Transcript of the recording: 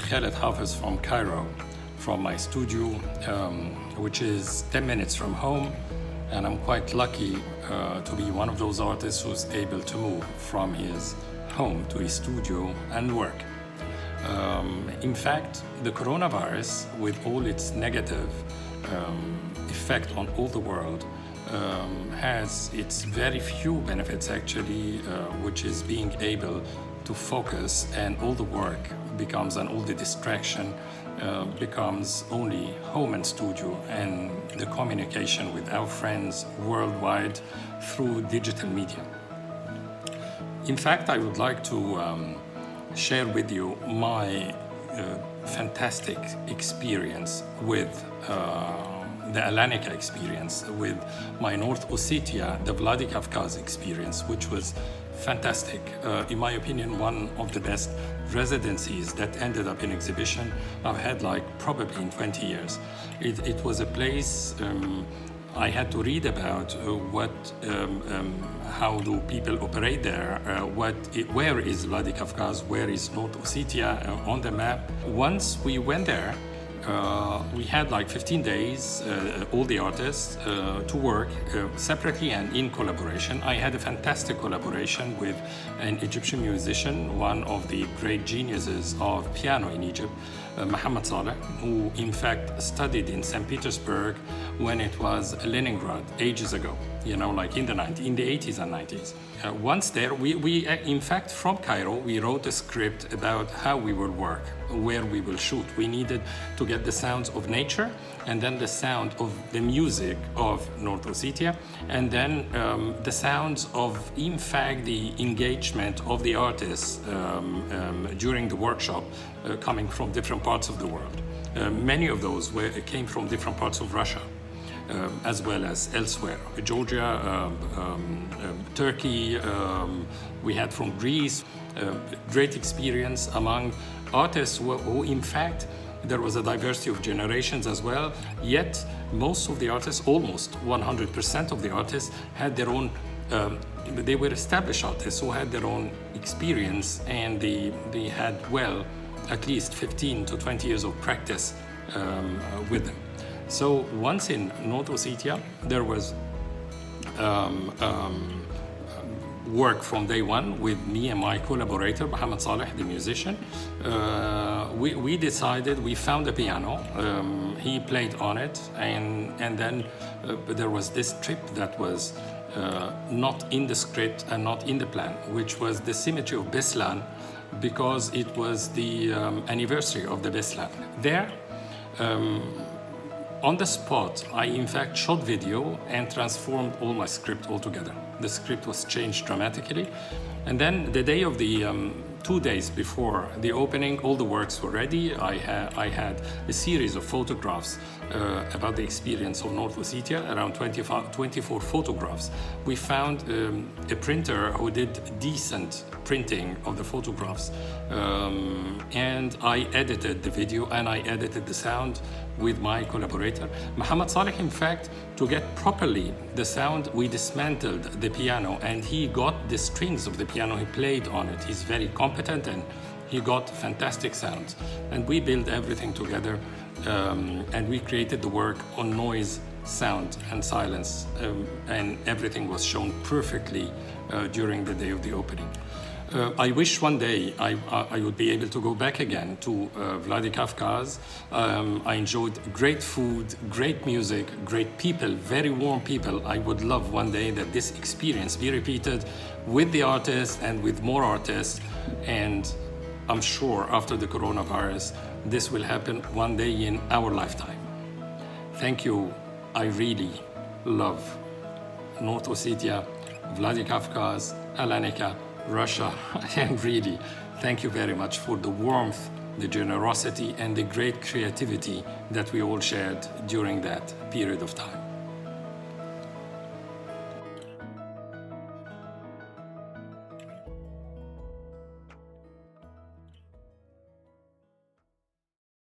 Haled Havez from Cairo, from my studio, which is 10 minutes from home. And I'm quite lucky to be one of those artists who's able to move from his home to his studio and work. In fact, the coronavirus, with all its negative effect on all the world, has its very few benefits actually, which is being able to focus, and all the work becomes, and all the distraction becomes only home and studio, and the communication with our friends worldwide through digital media. In fact, I would like to share with you my fantastic experience with the Alanica experience, with my North Ossetia, the Vladikavkaz experience, which was fantastic. In my opinion, one of the best residencies that ended up in exhibition I've had probably in 20 years. It was a place I had to read about how do people operate there, where is Vladikavkaz, where is North Ossetia on the map. Once we went there, we had 15 days, all the artists, to work separately and in collaboration. I had a fantastic collaboration with an Egyptian musician, one of the great geniuses of piano in Egypt, Mohammed Saleh, who in fact studied in St. Petersburg when it was Leningrad ages ago, in the 80s and 90s. Once there, we in fact from Cairo, we wrote a script about how we will work, where we will shoot. We needed to get the sounds of nature, and then the sound of the music of North Ossetia, and then the sounds of, in fact, the engagement of the artists during the workshop coming from different parts of the world. Many of those came from different parts of Russia, as well as elsewhere. Georgia, Turkey, we had from Greece. Great experience among artists who in fact, there was a diversity of generations as well, yet most of the artists, almost 100% of the artists, had their own, they were established artists who had their own experience, and they had, at least 15 to 20 years of practice with them. So once in North Ossetia, there was work from day one with me and my collaborator, Mohammed Saleh, the musician. We decided, we found a piano, he played on it, and then there was this trip that was not in the script and not in the plan, which was the cemetery of Beslan, because it was the anniversary of the Beslan. There, on the spot, I in fact shot video and transformed all my script altogether. The script was changed dramatically. And then the day of the 2 days before the opening, all the works were ready. I had a series of photographs about the experience of North Ossetia, around 24 photographs. We found a printer who did decent printing of the photographs, and I edited the video and I edited the sound with my collaborator. Mohammed Saleh, in fact, to get properly the sound, we dismantled the piano and he got the strings of the piano, he played on it. He's very competent and he got fantastic sounds. And we built everything together, and we created the work on noise, sound and silence, and everything was shown perfectly during the day of the opening. I wish one day I would be able to go back again to Vladikavkaz. I enjoyed great food, great music, great people, very warm people. I would love one day that this experience be repeated with the artists and with more artists. And I'm sure after the coronavirus, this will happen one day in our lifetime. Thank you. I really love North Ossetia, Vladikavkaz, Alanica, Russia, and really thank you very much for the warmth, the generosity, and the great creativity that we all shared during that period of time.